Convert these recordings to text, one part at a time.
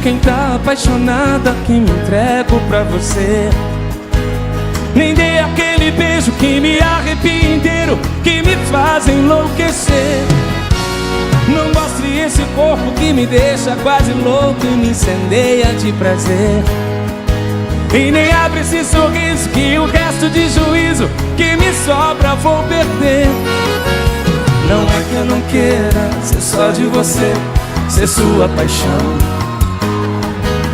quem tá apaixonada, que me entrego pra você. Nem dei aquele beijo que me arrepia inteiro, que me faz enlouquecer. Não mostre esse corpo que me deixa quase louco e me incendeia de prazer. E nem abre esse sorriso que o resto de juízo que me sobra vou perder. Não é que eu não queira ser só de você, ser sua paixão.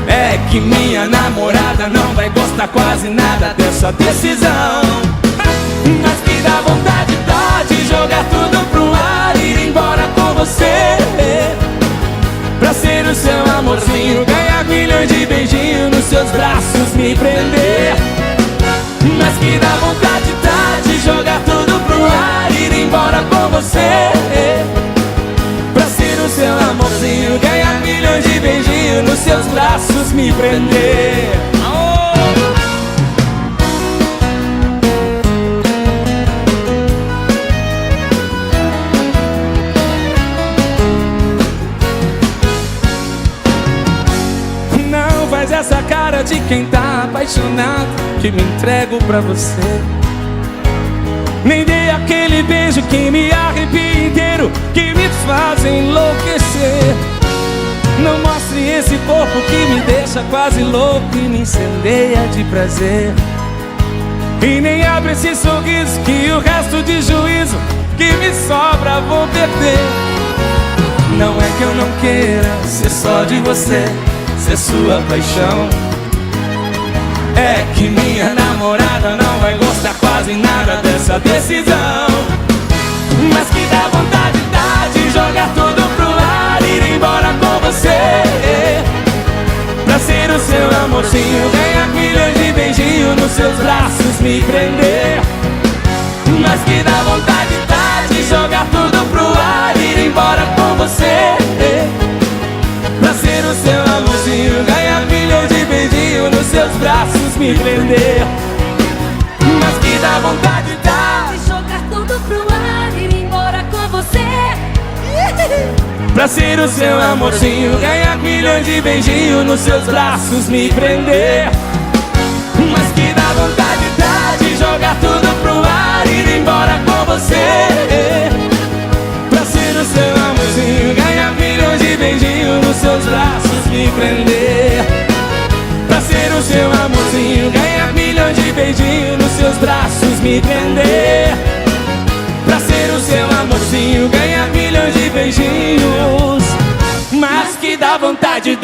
É que minha namorada não vai gostar quase nada dessa decisão. Mas que dá vontade de jogar tudo pro ar e ir embora com você, pra ser o seu amorzinho, ganhar milhões de beijinhos nos seus braços, me prender. Mas que dá vontade de jogar tudo pro ar e ir embora com você, pra ser o seu amorzinho, ganhar milhões de beijinhos nos seus braços, me prender. Não faz essa cara de quem tá apaixonado, que me entrego pra você. Nem dei aquele beijo que me arrepia inteiro, que me faz enlouquecer. Não mostre esse corpo que me deixa quase louco e me incendeia de prazer. E nem abre esse sorriso que o resto de juízo que me sobra vou perder. Não é que eu não queira ser só de você, ser sua paixão. É que minha namorada não vai gostar quase nada dessa decisão. Mas que dá vontade de jogar tudo pro ar e ir embora com você, pra ser o seu amorzinho, ganhar milhões de beijinhos nos seus braços, me prender. Mas que dá vontade de jogar tudo pro ar e ir embora com você, pra ser o seu amorzinho, ganhar milhões de beijinhos nos seus braços, me prender. Mas que dá vontade de jogar tudo pro ar e ir embora com você, pra ser o seu amorzinho, ganhar milhões de beijinhos nos seus braços, me prender. Mas que dá vontade de jogar tudo pro ar e ir embora com você, pra ser o seu amorzinho, ganhar milhões de beijinhos nos seus braços, me prender. Pra ser o seu amorzinho, ganhar milhões de beijinhos nos seus braços, me prender. Pra ser o seu amorzinho, ganhar milhões de beijinhos. Mas que dá vontade